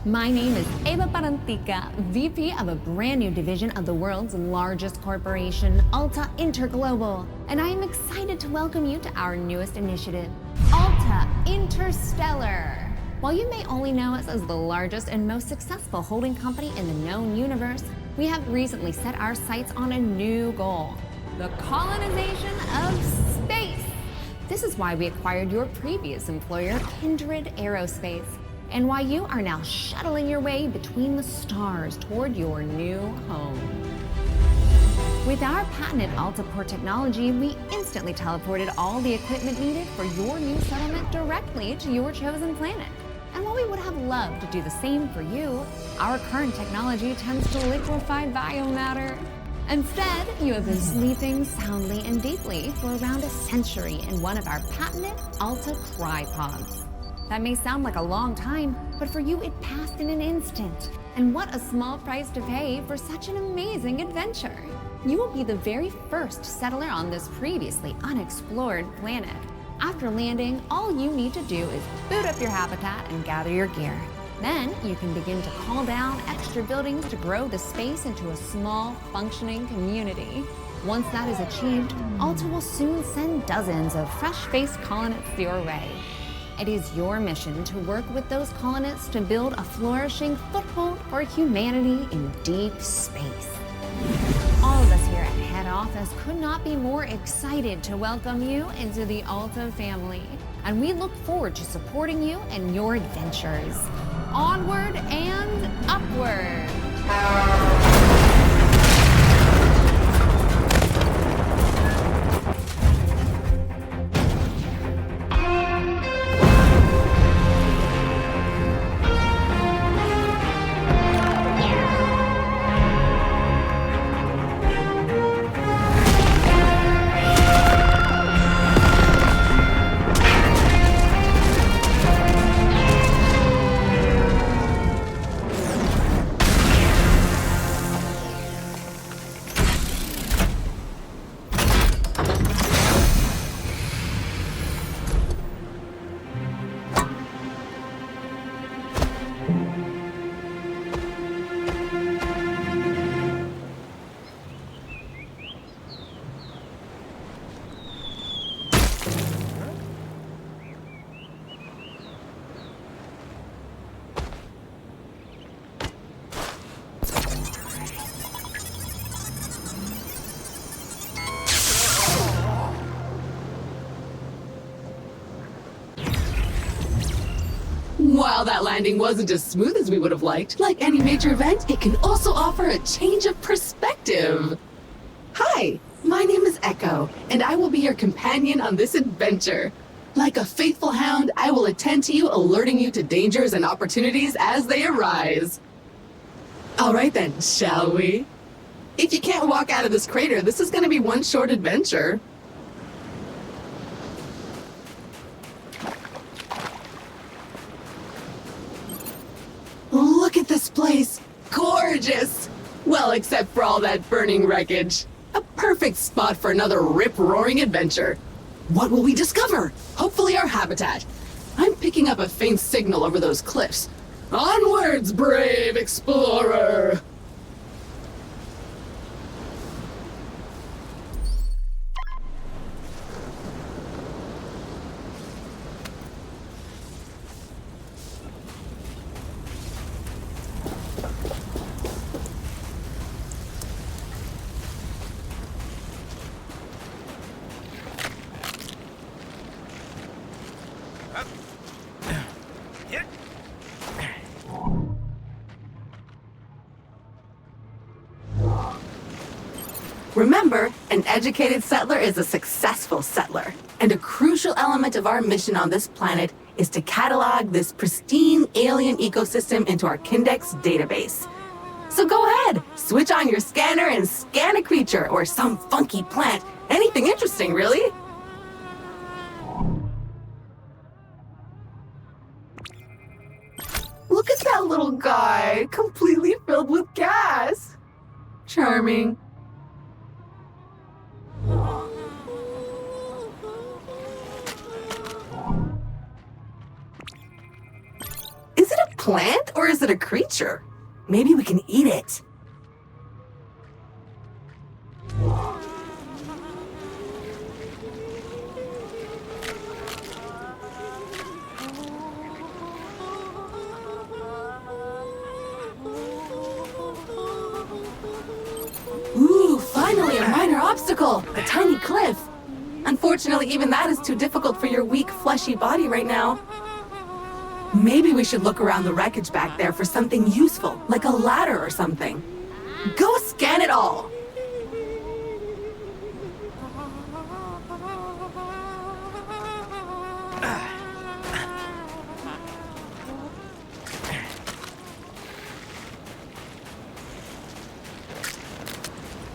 My name is Eva Parantica, VP of a brand new division of the world's largest corporation, Alta Interglobal, and I am excited to welcome you to our newest initiative, Alta Interstellar. While you may only know us as the largest and most successful holding company in the known universe, we have recently set our sights on a new goal, the colonization of space. This is why we acquired your previous employer, Kindred Aerospace, and why you are now shuttling your way between the stars toward your new home. With our patented AltaPort technology, we instantly teleported all the equipment needed for your new settlement directly to your chosen planet. And while we would have loved to do the same for you, our current technology tends to liquefy biomatter. Instead, you have been sleeping soundly and deeply for around a century in one of our patented Alta Crypods. That may sound like a long time, but for you it passed in an instant. And what a small price to pay for such an amazing adventure. You will be the very first settler on this previously unexplored planet. After landing, all you need to do is boot up your habitat and gather your gear. Then you can begin to call down extra buildings to grow the space into a small, functioning community. Once that is achieved, Alta will soon send dozens of fresh-faced colonists your way. It is your mission to work with those colonists to build a flourishing foothold for humanity in deep space. All of us here at head office could not be more excited to welcome you into the Alta family, and we look forward to supporting you in your adventures. Onward and upward! While that landing wasn't as smooth as we would have liked, like any major event, it can also offer a change of perspective. Hi, my name is Echo, and I will be your companion on this adventure. Like a faithful hound, I will attend to you, alerting you to dangers and opportunities as they arise. All right then, shall we? If you can't walk out of this crater, this is going to be one short adventure. Look at this place. Gorgeous! Well, except for all that burning wreckage. A perfect spot for another rip-roaring adventure. What will we discover? Hopefully our habitat. I'm picking up a faint signal over those cliffs. Onwards, brave explorer! Remember, an educated settler is a successful settler, and a crucial element of our mission on this planet is to catalog this pristine alien ecosystem into our Kindex database. So go ahead, switch on your scanner and scan a creature or some funky plant. Anything interesting, really. Look at that little guy, completely filled with gas. Charming. plant or is it a creature? Maybe we can eat it. Ooh, finally a minor obstacle, a tiny cliff. Unfortunately, even that is too difficult for your weak, fleshy body right now. Maybe we should look around the wreckage back there for something useful, like a ladder or something. Go scan it all!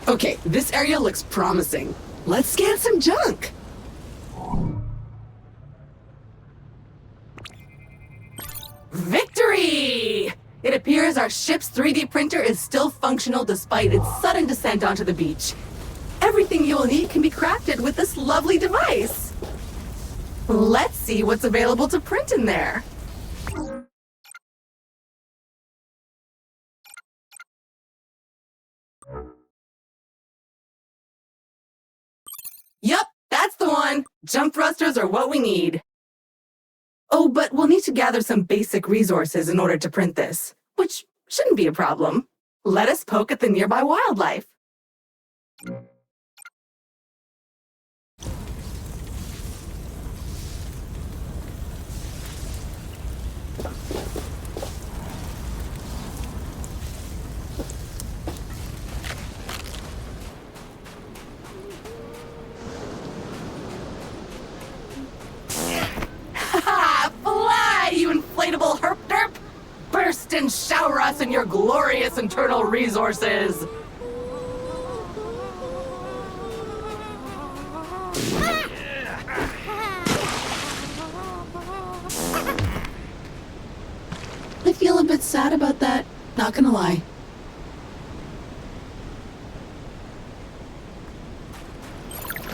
Okay, this area looks promising. Let's scan some junk! Victory! It appears our ship's 3D printer is still functional despite its sudden descent onto the beach. Everything you'll need can be crafted with this lovely device. Let's see what's available to print in there. Yup, that's the one. Jump thrusters are what we need. Oh, but we'll need to gather some basic resources in order to print this, which shouldn't be a problem. Let us poke at the nearby wildlife. Fly, you inflatable herp derp! Burst and shower us in your glorious internal resources! I feel a bit sad about that, not gonna lie.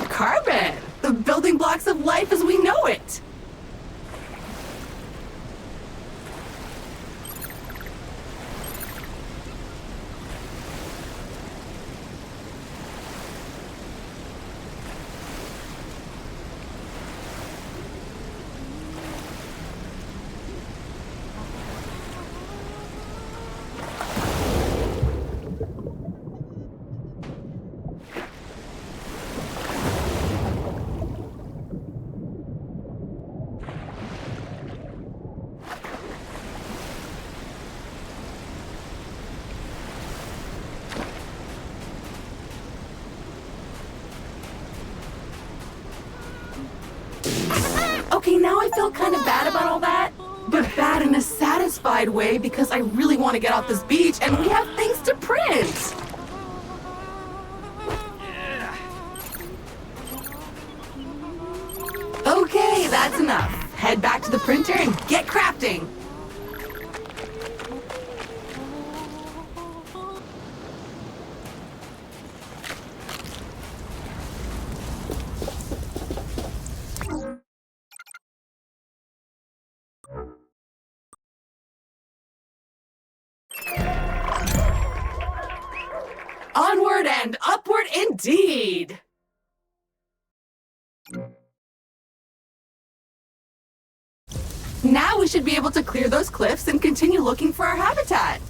Carbon! The building blocks of life as we know it! Okay, now I feel kind of bad about all that, but bad in a satisfied way because I really want to get off this beach and we have things to print. Okay, that's enough. Head back to the printer and get crafting. Onward and upward indeed! Now we should be able to clear those cliffs and continue looking for our habitat.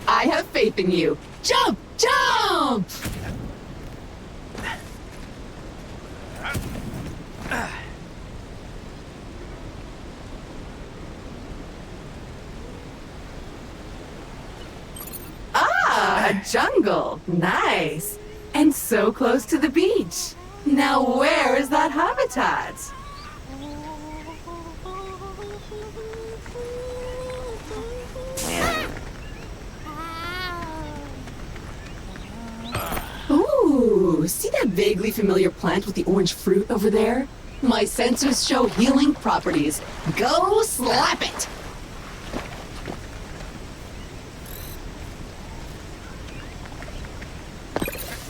I have faith in you. Jump! Jump! A jungle. Nice. And so close to the beach. Now where is that habitat? Ooh, see that vaguely familiar plant with the orange fruit over there? My sensors show healing properties. Go slap it!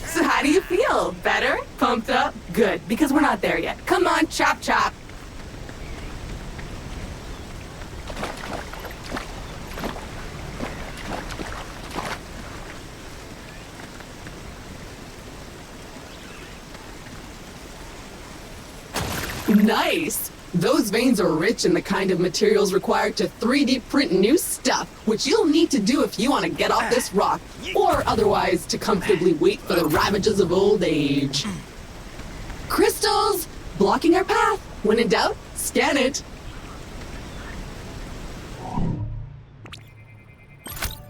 So how do you feel? Better? Pumped up? Good, because we're not there yet. Come on, chop chop! Nice! Those veins are rich in the kind of materials required to 3D print new stuff, which you'll need to do if you want to get off this rock, or otherwise to comfortably wait for the ravages of old age. Crystals! Blocking our path. When in doubt, scan it.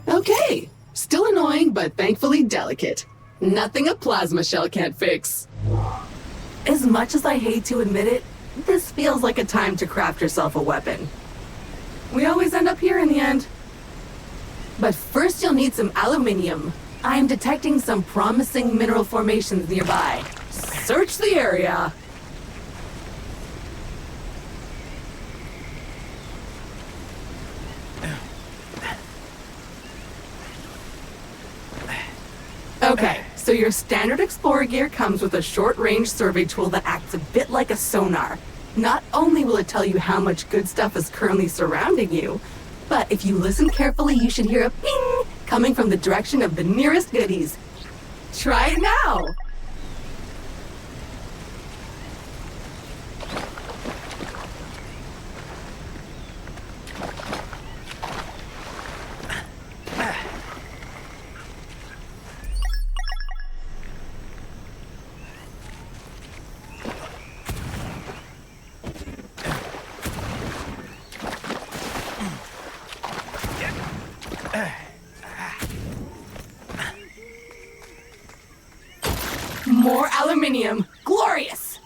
Okay. Still annoying, but thankfully delicate. Nothing a plasma shell can't fix. As much as I hate to admit it, this feels like a time to craft yourself a weapon. We always end up here in the end. But first you'll need some aluminium. I am detecting some promising mineral formations nearby. Search the area. Okay, so your standard Explorer gear comes with a short-range survey tool that acts a bit like a sonar. Not only will it tell you how much good stuff is currently surrounding you, but if you listen carefully, you should hear a ping coming from the direction of the nearest goodies. Try it now! More aluminium. Glorious!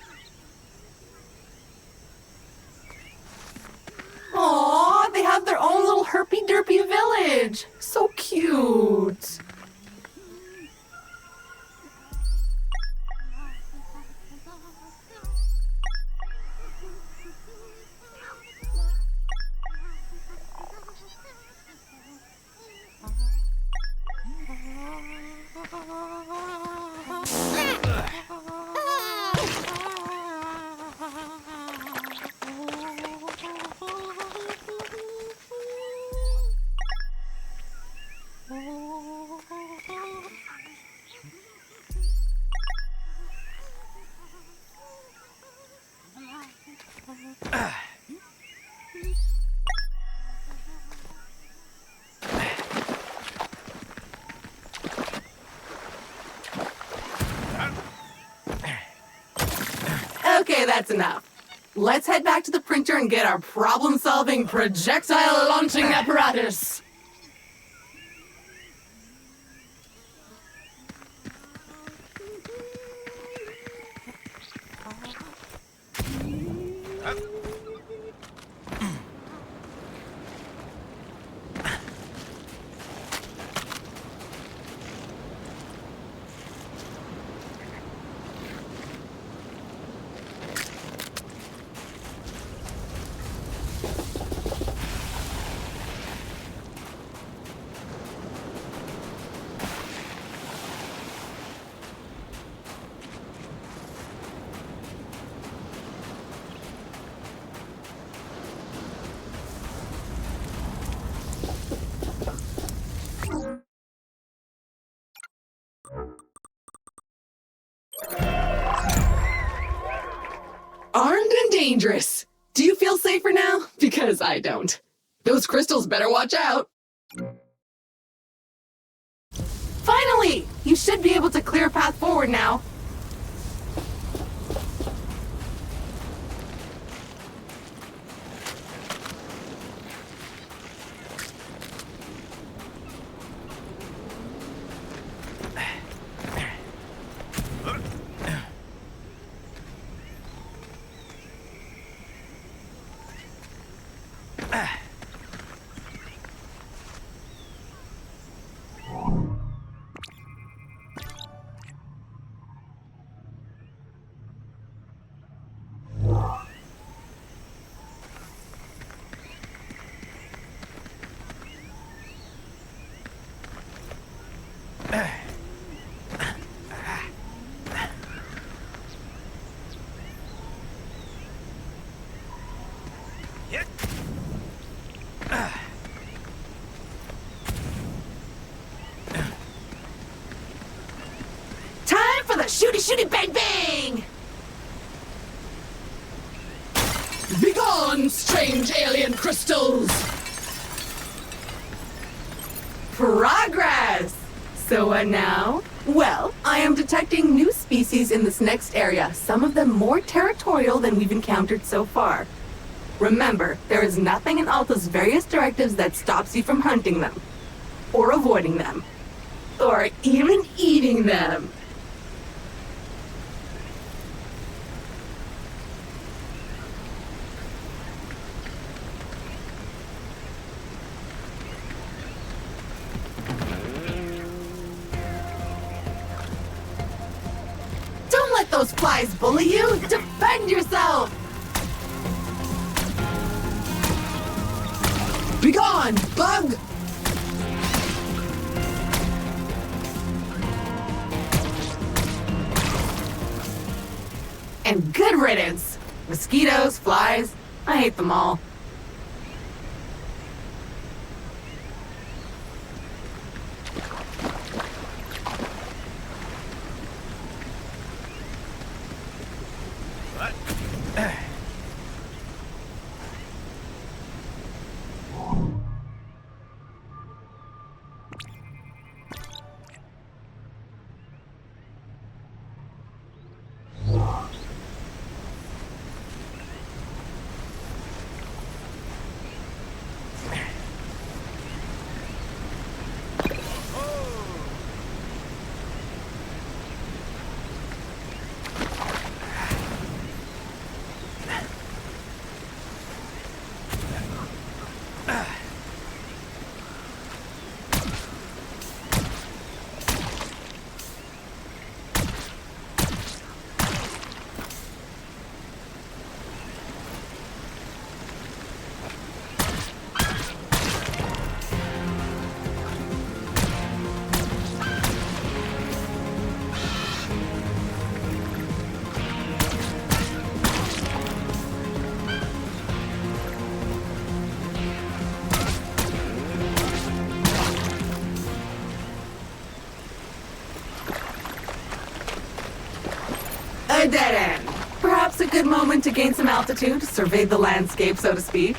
Aww, they have their own little herpy-derpy village. So cute. Okay, that's enough. Let's head back to the printer and get our problem-solving projectile launching apparatus. Armed and dangerous. Do you feel safer now? Because I don't. Those crystals better watch out. Finally! You should be able to clear a path forward now. Time for the shooty bang bang! Begone, strange alien crystals! Progress! So what now? Well, I am detecting new species in this next area, some of them more territorial than we've encountered so far. Remember, there is nothing in Alta's various directives that stops you from hunting them, or avoiding them, or even eating them. Don't let those flies bully you! Defend yourself! Begone, bug! And good riddance! Mosquitoes, flies, I hate them all. A dead end. Perhaps a good moment to gain some altitude, survey the landscape, so to speak.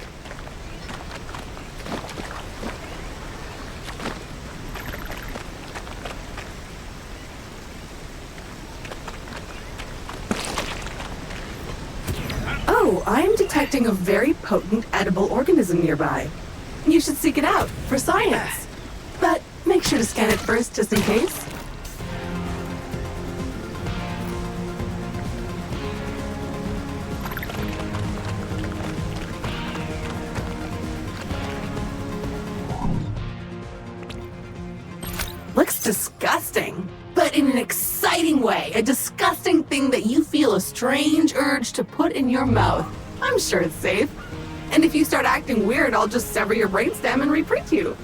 Oh, I am detecting a very potent edible organism nearby. You should seek it out for science. But make sure to scan it first, just in case. Looks disgusting, but in an exciting way. A disgusting thing that you feel a strange urge to put in your mouth. I'm sure it's safe. And if you start acting weird, I'll just sever your brainstem and reprint you.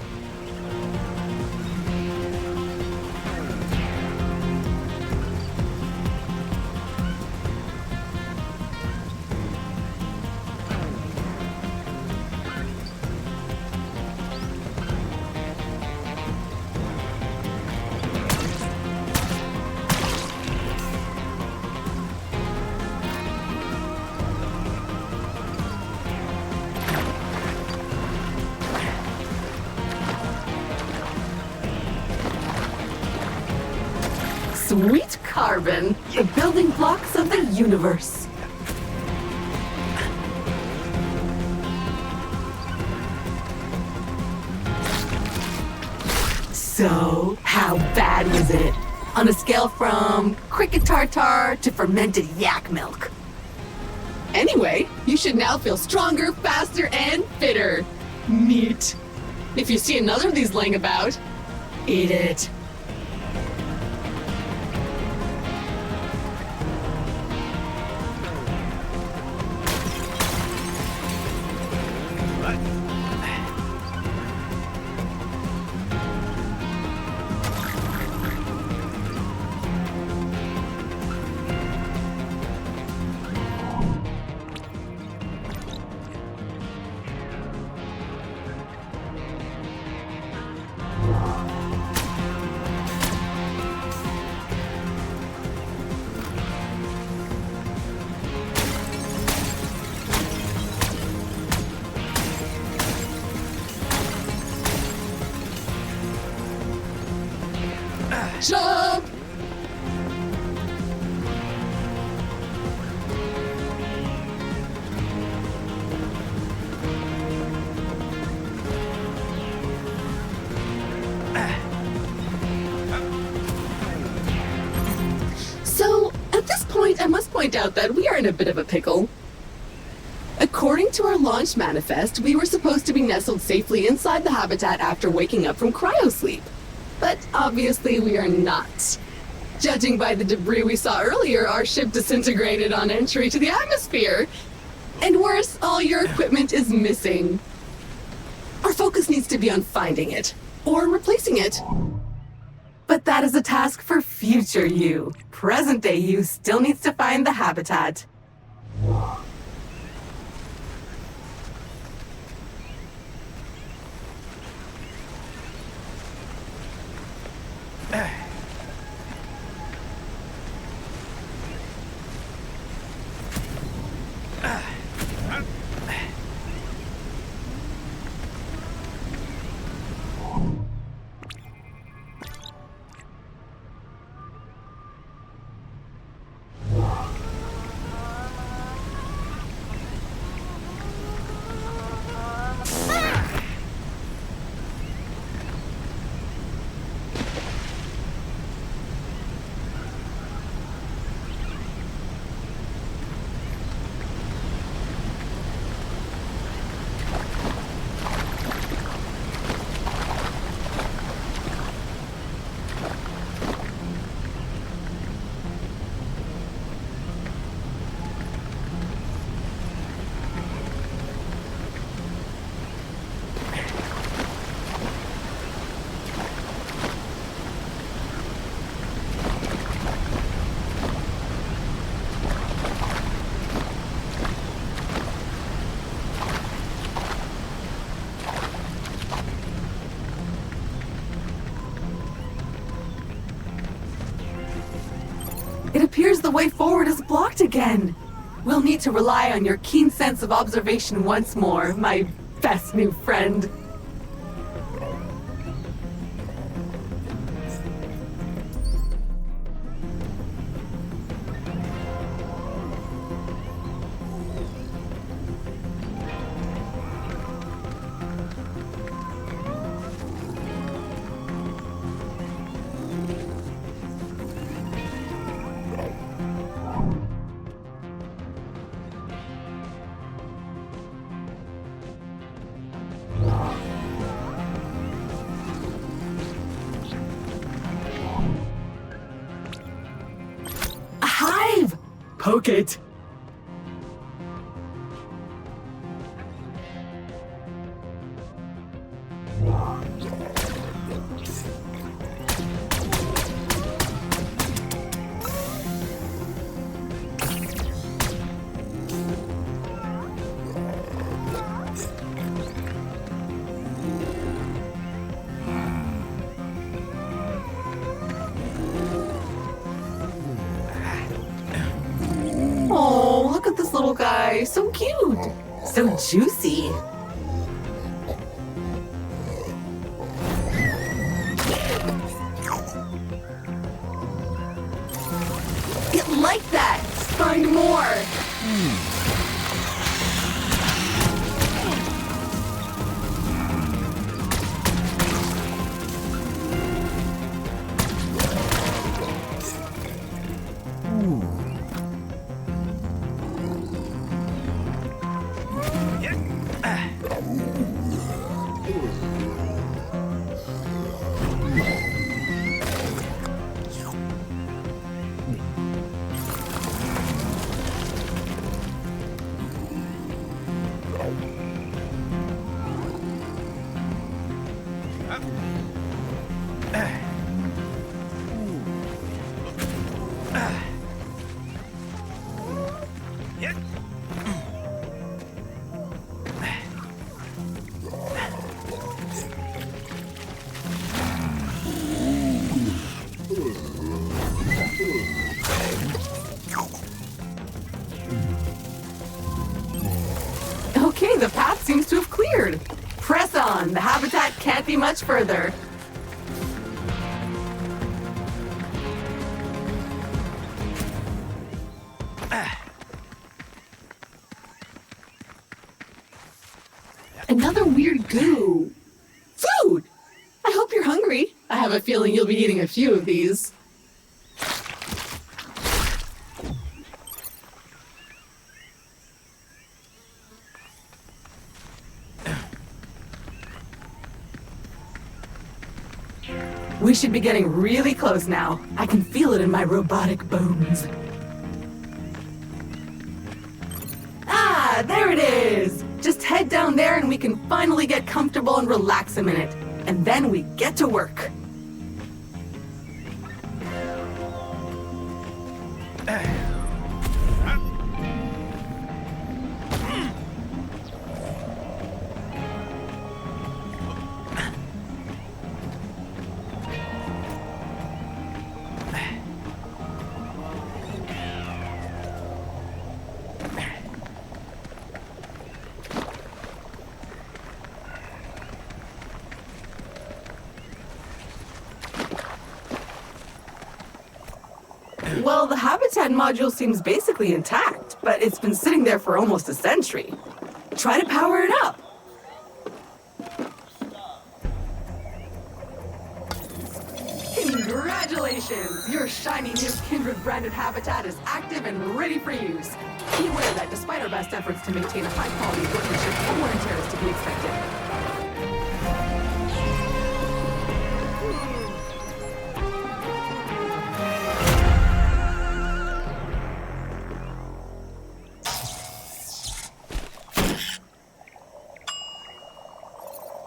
Sweet carbon, the building blocks of the universe. So, how bad was it? On a scale from cricket tartar to fermented yak milk. Anyway, you should now feel stronger, faster, and fitter. Neat. If you see another of these laying about, eat it. Jump! So, at this point, I must point out that we are in a bit of a pickle. According to our launch manifest, we were supposed to be nestled safely inside the habitat after waking up from cryosleep. But obviously we are not. Judging by the debris we saw earlier, our ship disintegrated on entry to the atmosphere. And worse, all your equipment is missing. Our focus needs to be on finding it, or replacing it. But that is a task for future you. Present day you still needs to find the habitat. It appears the way forward is blocked again. We'll need to rely on your keen sense of observation once more, my best new friend. Poke it! Oh, look at this little guy. So cute. So juicy. It like that. Find more. Okay, the path seems to have cleared. Press on, the habitat can't be much further. Another weird goo. Food! I hope you're hungry. I have a feeling you'll be eating a few of these. We should be getting really close now. I can feel it in my robotic bones. Ah, there it is! Just head down there and we can finally get comfortable and relax a minute. And then we get to work. Well, the habitat module seems basically intact, but it's been sitting there for almost a century. Try to power it up. Congratulations! Your shiny new Kindred branded habitat is active and ready for use. Be aware that despite our best efforts to maintain a high quality workmanship, wear and tear is to be expected.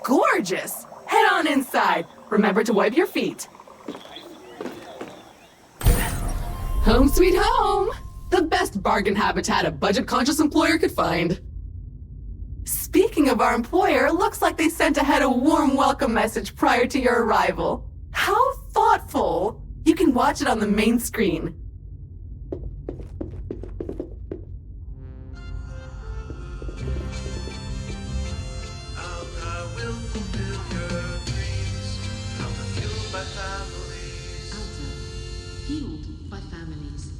Gorgeous! Head on inside. Remember to wipe your feet. Home sweet home! The best bargain habitat a budget-conscious employer could find. Speaking of our employer, looks like they sent ahead a warm welcome message prior to your arrival. How thoughtful! You can watch it on the main screen. Fueled by families.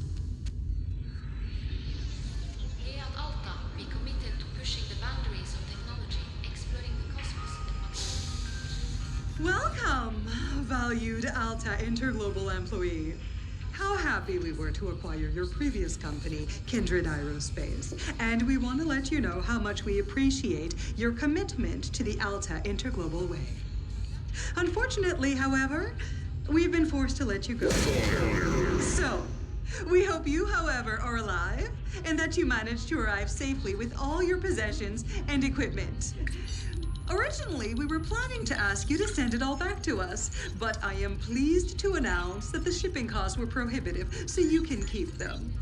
Here at Alta, we committed to pushing the boundaries of technology, exploring the cosmos, and Welcome, valued Alta Interglobal employee. How happy we were to acquire your previous company, Kindred Aerospace. And we want to let you know how much we appreciate your commitment to the Alta Interglobal way. Unfortunately, however, we've been forced to let you go. So, we hope you, however, are alive and that you managed to arrive safely with all your possessions and equipment. Originally, we were planning to ask you to send it all back to us, but I am pleased to announce that the shipping costs were prohibitive, so you can keep them.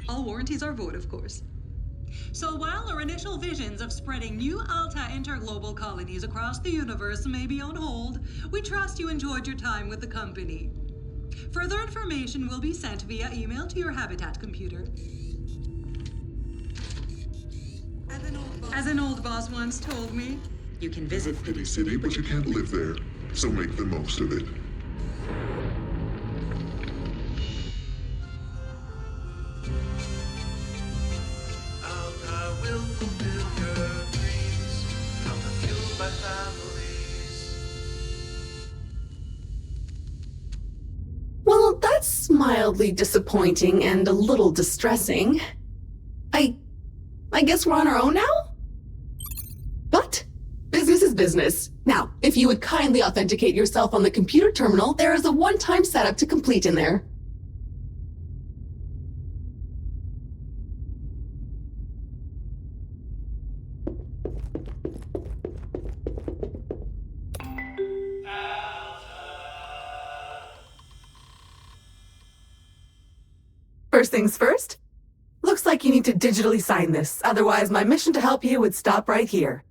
All warranties are void, of course. So while our initial visions of spreading new Alta interglobal colonies across the universe may be on hold, we trust you enjoyed your time with the company. Further information will be sent via email to your Habitat computer. As an old boss once told me, you can visit Pity City, but you can't live there, so make the most of it. Alta will fulfill your dreams. Alta fueled by families. Well, that's mildly disappointing and a little distressing. I guess we're on our own now? But business is business. Now, if you would kindly authenticate yourself on the computer terminal, there is a one-time setup to complete in there. First things first, looks like you need to digitally sign this. Otherwise, my mission to help you would stop right here.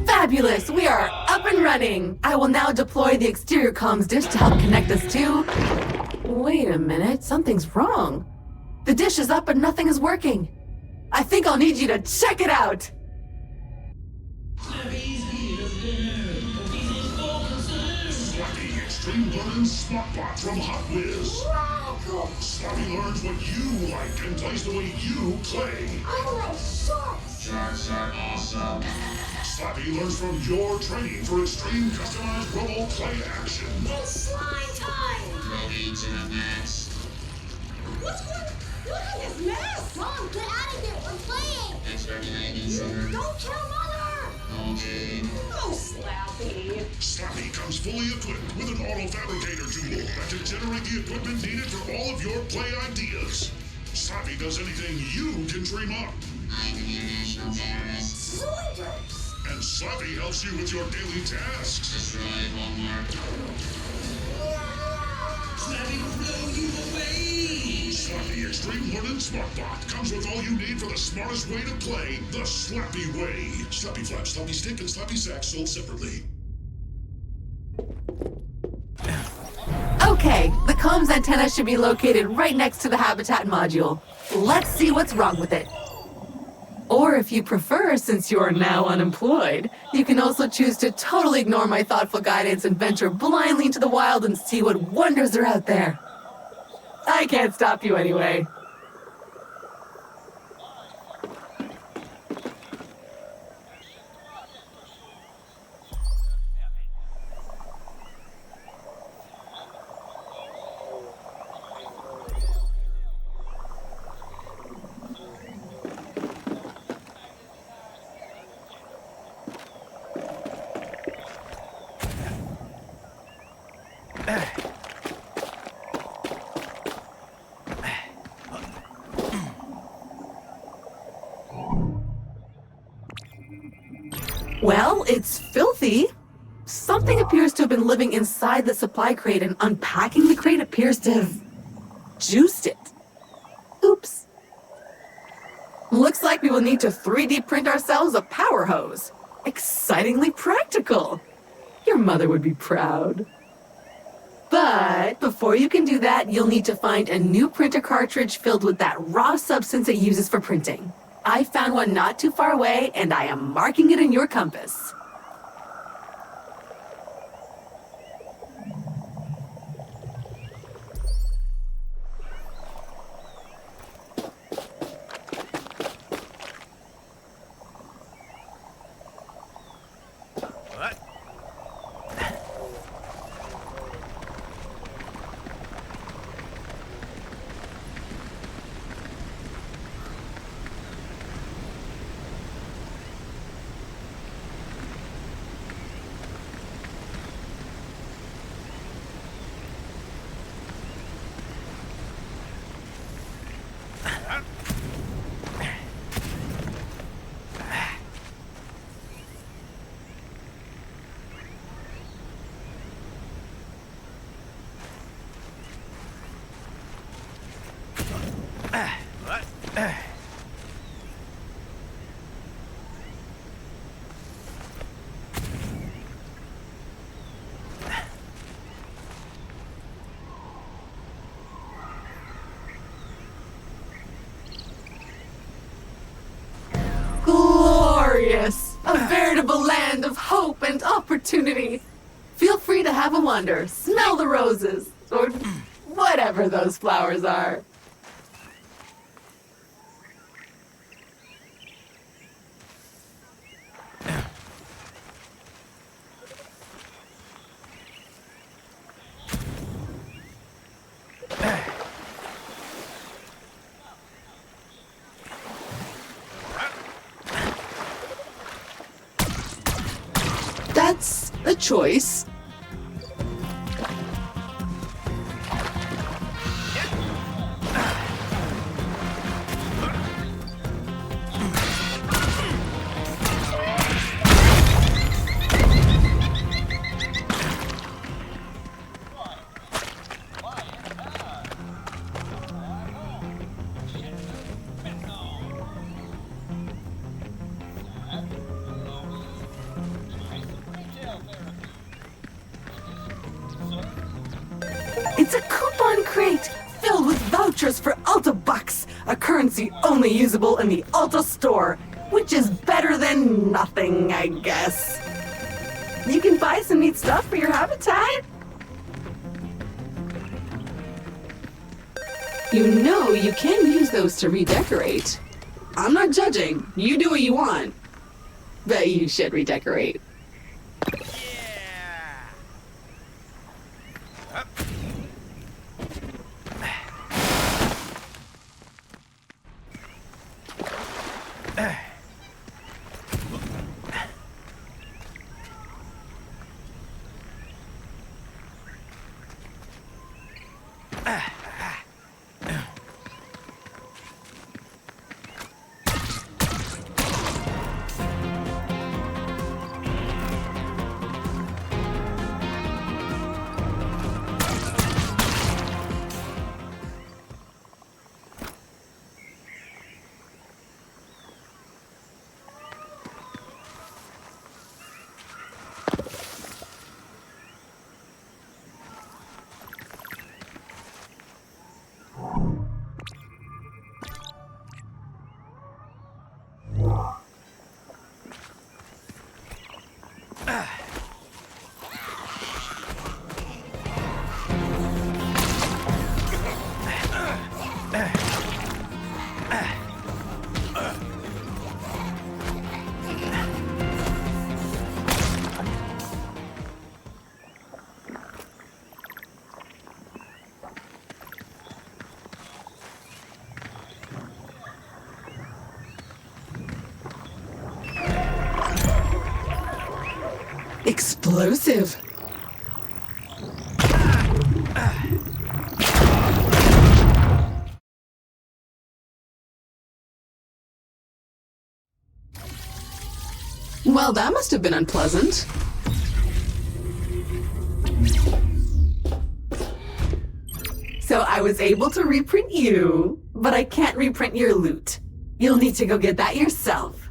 Fabulous! We are up and running! I will now deploy the exterior comms dish to help connect us to... Wait a minute, something's wrong. The dish is up but nothing is working. I think I'll need you to check it out! Slappy Extreme Learning Smartbot from Hot Whiz. Radical! Slappy learns what you like and plays the way you play. I like sharks! Sharks are awesome. Slappy learns from your training for extreme customized role play action. It's slime time! Ready to the max. What's going? Look at this mess! Mom, get out of here! We're playing! Exterminating center. Don't kill Mother! Okay. Oh, Slappy! Slappy comes fully equipped with an auto fabricator tool that can generate the equipment needed for all of your play ideas. Slappy does anything you can dream up. I'm the national terrorist. Zoiders! And Slappy helps you with your daily tasks. Destroy homework. Slappy will blow you away! Slappy Extreme Learning Smartbot comes with all you need for the smartest way to play the Slappy way. Slappy Flap, Slappy Stick, and Slappy Sack sold separately. Okay, the comms antenna should be located right next to the habitat module. Let's see what's wrong with it. Or if you prefer, since you are now unemployed, you can also choose to totally ignore my thoughtful guidance and venture blindly into the wild and see what wonders are out there. I can't stop you anyway. Well, it's filthy. Something appears to have been living inside the supply crate, and unpacking the crate appears to have juiced it. Oops. Looks like we will need to 3D print ourselves a power hose. Excitingly practical. Your mother would be proud. But before you can do that, you'll need to find a new printer cartridge filled with that raw substance it uses for printing. I found one not too far away, and I am marking it in your compass. What? A veritable land of hope and opportunity. Feel free to have a wander, smell the roses, or whatever those flowers are. That's a choice. It's a coupon crate filled with vouchers for Alta Bucks, a currency only usable in the Alta store, which is better than nothing, I guess. You can buy some neat stuff for your habitat. You know you can use those to redecorate. I'm not judging. You do what you want. But you should redecorate. Explosive. Well, that must have been unpleasant. So I was able to reprint you, but I can't reprint your loot. You'll need to go get that yourself.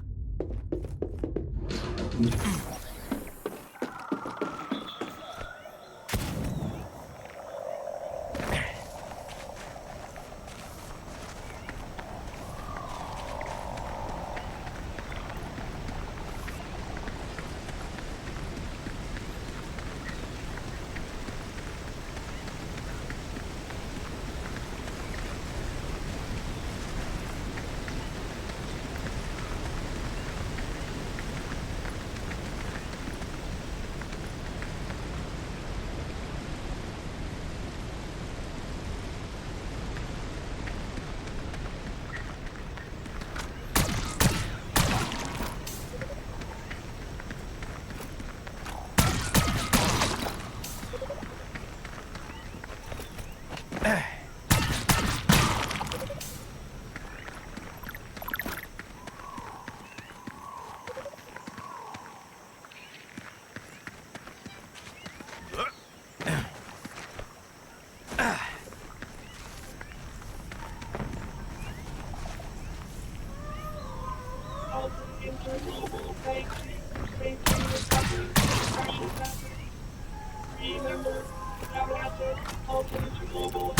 Global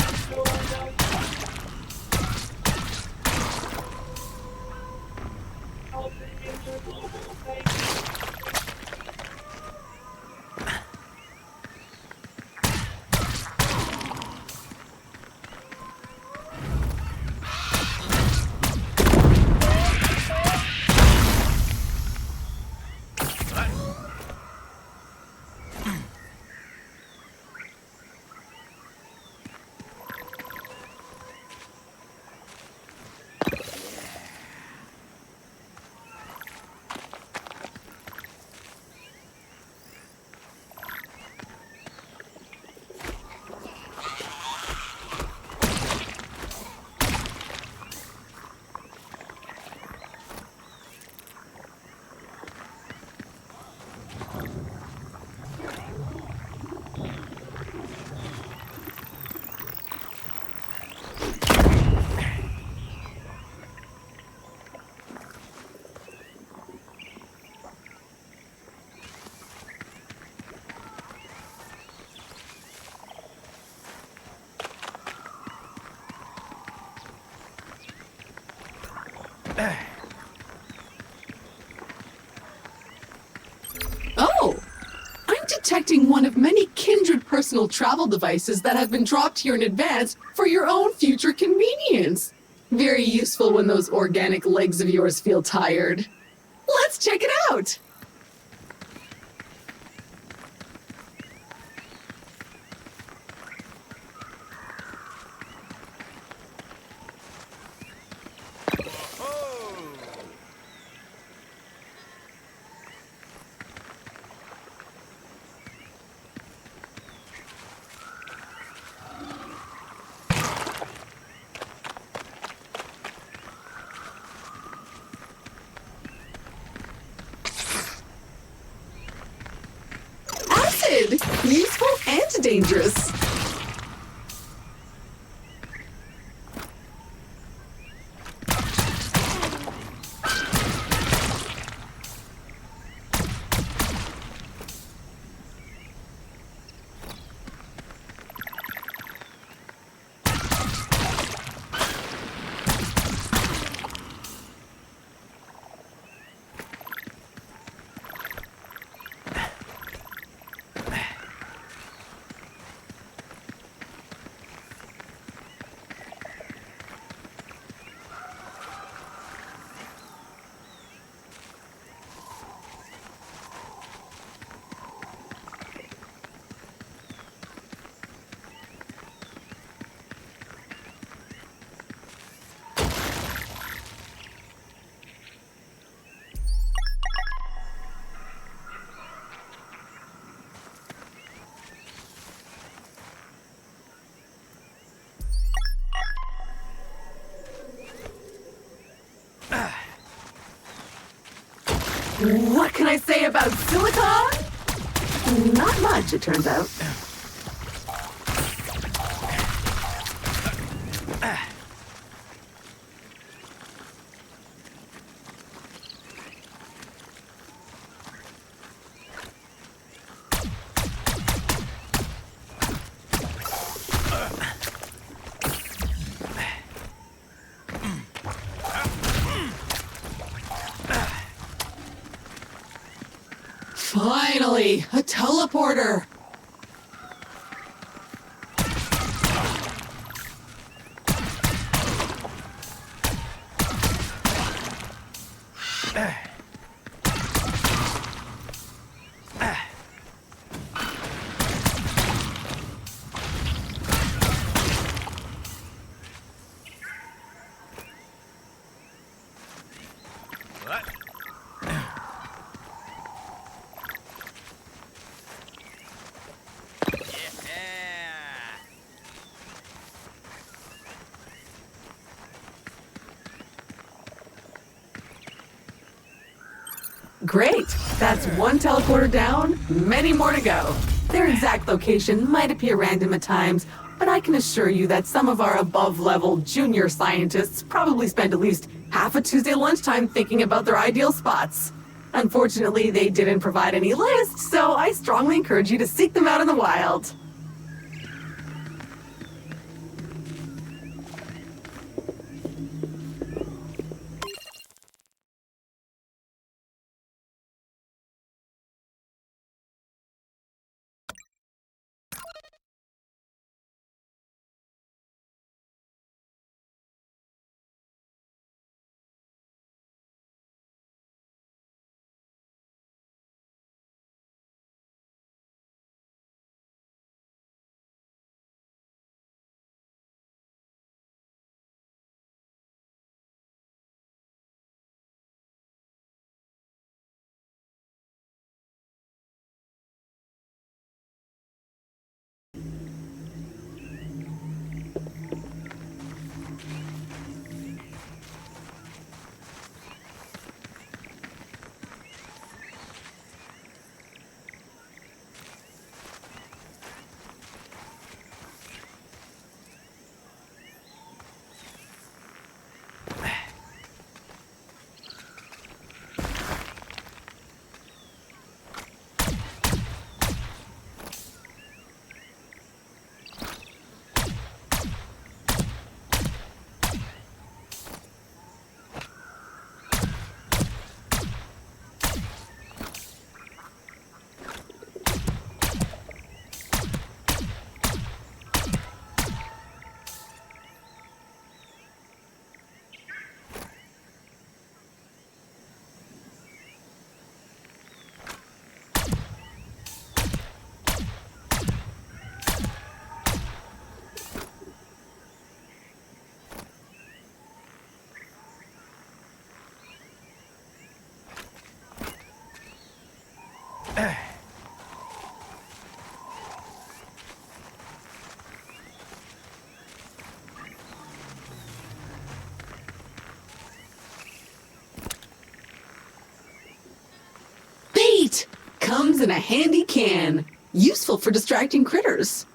Oh! I'm detecting one of many kindred personal travel devices that have been dropped here in advance for your own future convenience. Very useful when those organic legs of yours feel tired. Let's check it out! Acid! Useful and dangerous. What can I say about silicon? Not much, it turns out. Finally, a teleporter! Great! That's one teleporter down, many more to go. Their exact location might appear random at times, but I can assure you that some of our above-level junior scientists probably spend at least half a Tuesday lunchtime thinking about their ideal spots. Unfortunately, they didn't provide any lists, so I strongly encourage you to seek them out in the wild. Great! Comes in a handy can. Useful for distracting critters.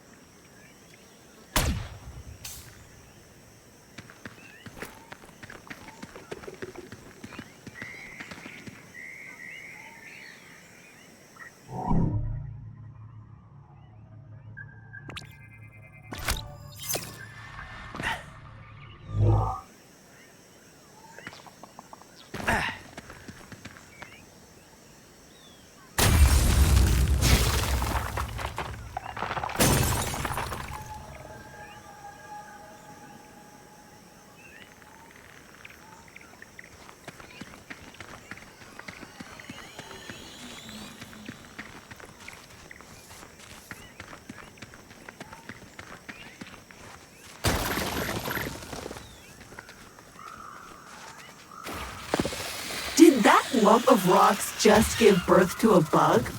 Did that lump of rocks just give birth to a bug?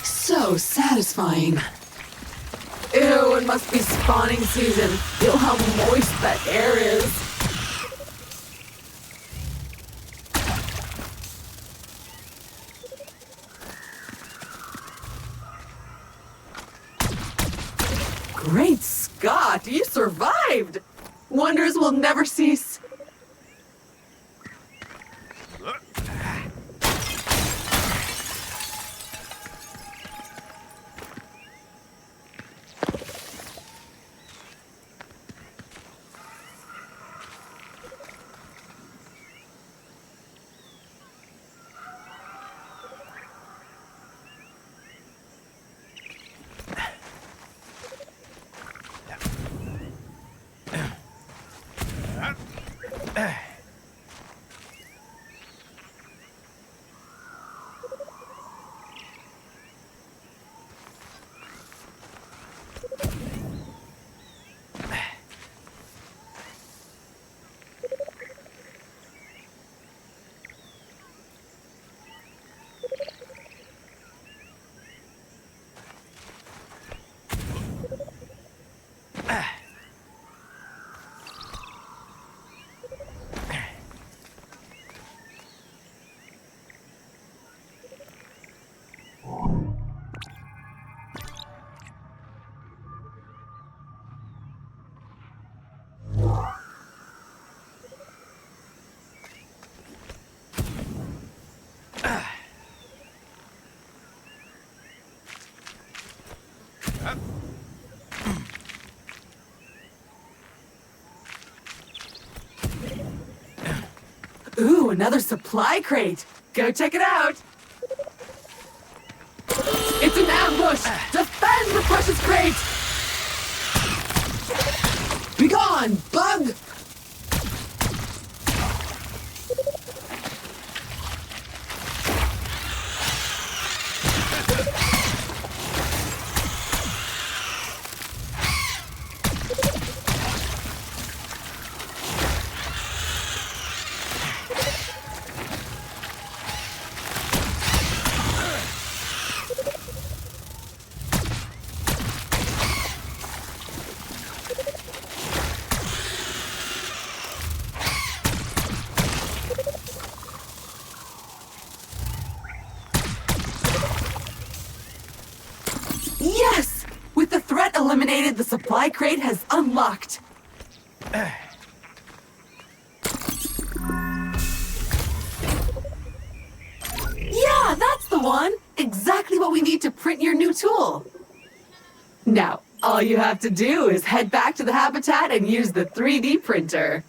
So satisfying. Ew, it must be spawning season. Feel how moist that air is. Great Scott, you survived! Wonders will never cease. Ooh, another supply crate. Go check it out. It's an ambush. Defend the precious crate. Be gone, bug. Yes! With the threat eliminated, the supply crate has unlocked. Yeah, that's the one! Exactly what we need to print your new tool. Now, all you have to do is head back to the habitat and use the 3D printer.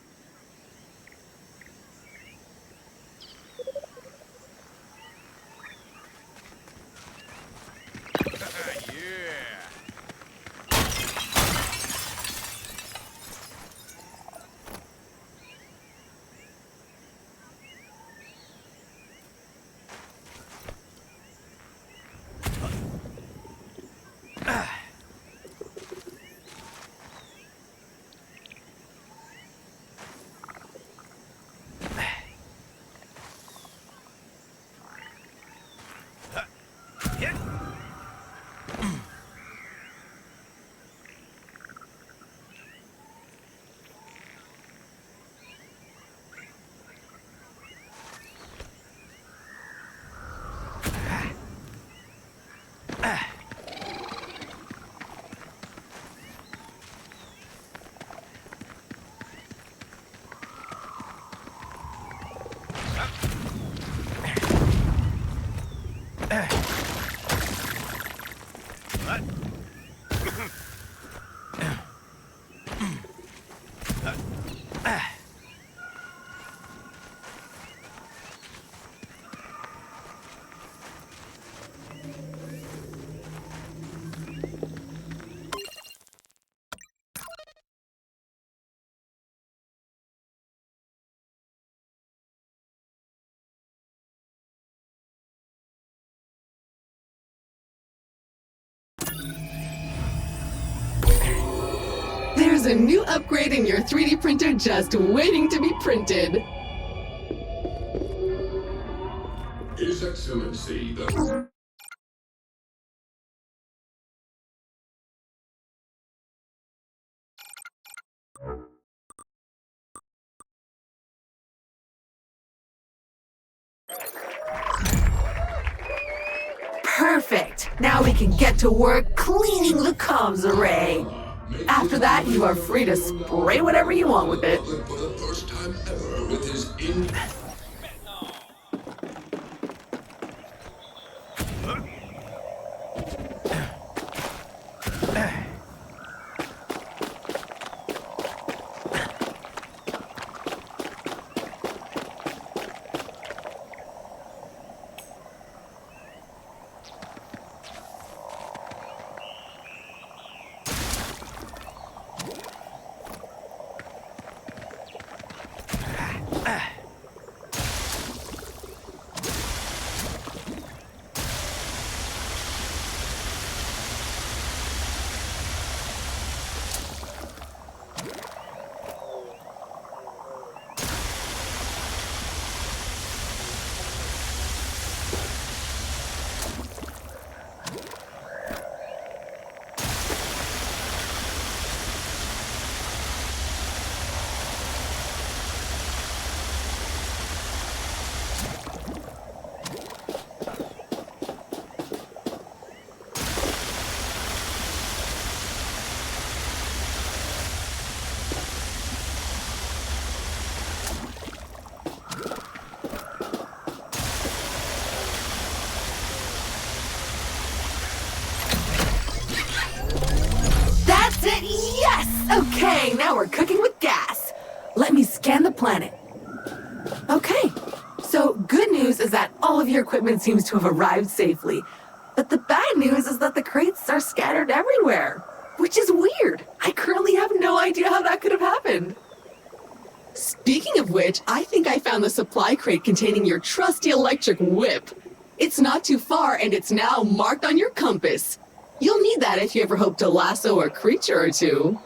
a new upgrade in your 3D printer just waiting to be printed. His Excellency, the... Perfect! Now we can get to work cleaning the comms array. After that, you are free to spray whatever you want with it. For the first time ever with his in... That's it! Yes! Okay, now we're cooking with gas. Let me scan the planet. Okay, so good news is that all of your equipment seems to have arrived safely. But the bad news is that the crates are scattered everywhere, which is weird. I currently have no idea how that could have happened. Speaking of which, I think I found the supply crate containing your trusty electric whip. It's not too far, and it's now marked on your compass. You'll need that if you ever hope to lasso a creature or two.